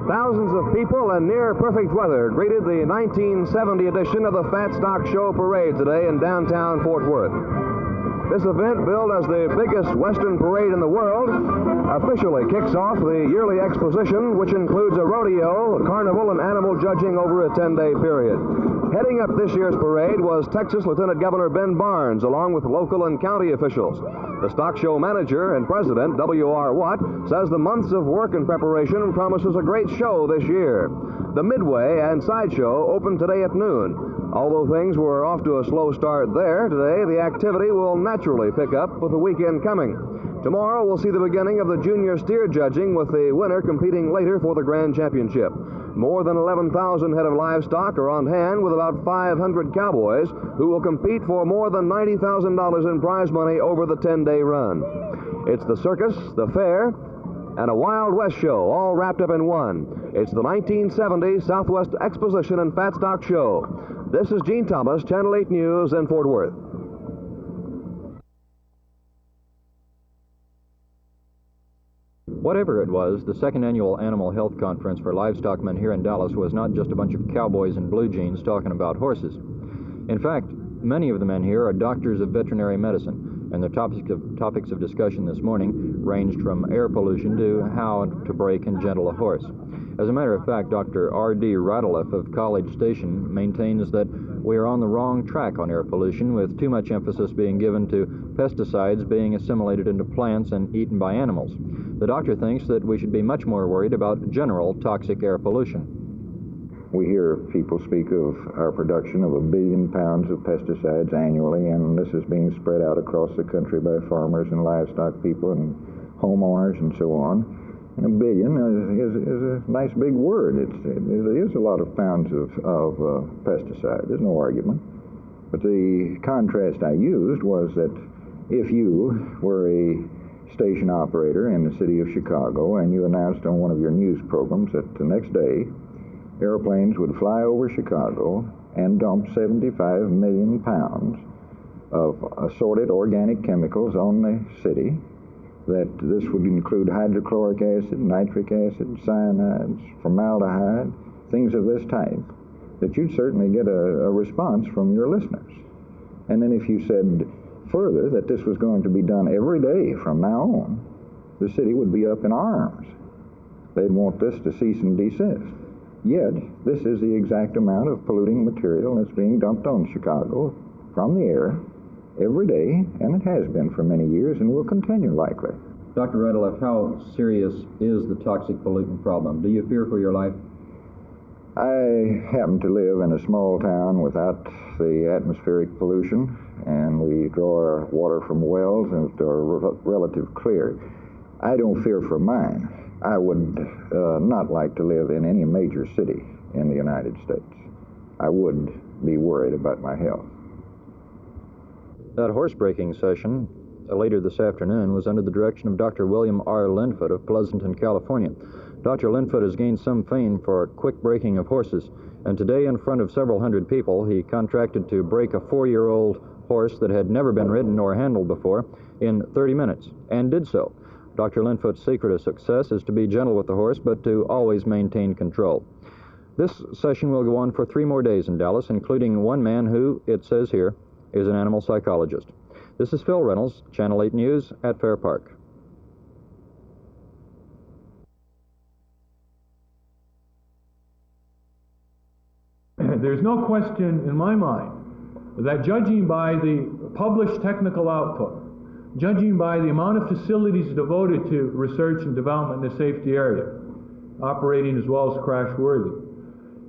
Thousands of people and near-perfect weather greeted the 1970 edition of the Fat Stock Show Parade today in downtown Fort Worth. This event, billed as the biggest Western parade in the world, officially kicks off the yearly exposition, which includes a rodeo, carnival, and animal judging over a 10-day period. Heading up this year's parade was Texas Lieutenant Governor Ben Barnes, along with local and county officials. The stock show manager and president, W.R. Watt, says the months of work and preparation promises a great show this year. The Midway and Sideshow opened today at noon. Although things were off to a slow start there today, the activity will naturally pick up with the weekend coming. Tomorrow we'll see the beginning of the junior steer judging, with the winner competing later for the grand championship. More than 11,000 head of livestock are on hand, with about 500 cowboys who will compete for more than $90,000 in prize money over the 10-day run. It's the circus, the fair, and a Wild West show, all wrapped up in one. It's the 1970 Southwest Exposition and Fat Stock Show. This is Gene Thomas, Channel 8 News in Fort Worth. Whatever it was, the second annual Animal Health Conference for livestock men here in Dallas was not just a bunch of cowboys in blue jeans talking about horses. In fact, many of the men here are doctors of veterinary medicine, and the topics of discussion this morning ranged from air pollution to how to break and gentle a horse. As a matter of fact, Dr. R.D. Radeleff of College Station maintains that we are on the wrong track on air pollution, with too much emphasis being given to pesticides being assimilated into plants and eaten by animals. The doctor thinks that we should be much more worried about general toxic air pollution. We hear people speak of our production of 1 billion pounds of pesticides annually, and this is being spread out across the country by farmers and livestock people and homeowners and so on. And 1 billion is a nice big word. It is a lot of pounds of pesticide. There's no argument. But the contrast I used was that if you were a station operator in the city of Chicago and you announced on one of your news programs that the next day airplanes would fly over Chicago and dump 75 million pounds of assorted organic chemicals on the city, that this would include hydrochloric acid, nitric acid, cyanides, formaldehyde, things of this type, that you'd certainly get a response from your listeners. And then if you said further that this was going to be done every day from now on, the city would be up in arms. They'd want this to cease and desist. Yet, this is the exact amount of polluting material that's being dumped on Chicago from the air every day, and it has been for many years and will continue likely. Dr. Radeleff, how serious is the toxic pollutant problem? Do you fear for your life? I happen to live in a small town without the atmospheric pollution, and we draw our water from wells and are relatively clear. I don't fear for mine. I would not like to live in any major city in the United States. I would be worried about my health. That horse breaking session later this afternoon was under the direction of Dr. William R. Linfoot of Pleasanton, California. Dr. Linfoot has gained some fame for quick breaking of horses, and today in front of several hundred people he contracted to break a 4-year-old horse that had never been ridden or handled before in 30 minutes, and did so. Dr. Linfoot's secret of success is to be gentle with the horse, but to always maintain control. This session will go on for 3 more days in Dallas, including one man who, it says here, is an animal psychologist. This is Phil Reynolds, Channel 8 News at Fair Park. There's no question in my mind that judging by the published technical output, judging by the amount of facilities devoted to research and development in the safety area, operating as well as crash-worthy,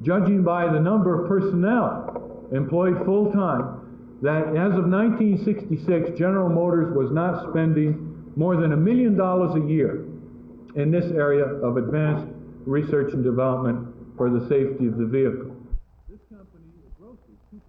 judging by the number of personnel employed full-time, that as of 1966, General Motors was not spending more than $1 million a year in this area of advanced research and development for the safety of the vehicle. This company is grossly too...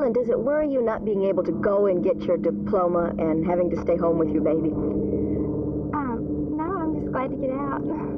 Ellen, does it worry you not being able to go and get your diploma and having to stay home with your baby? No, I'm just glad to get out.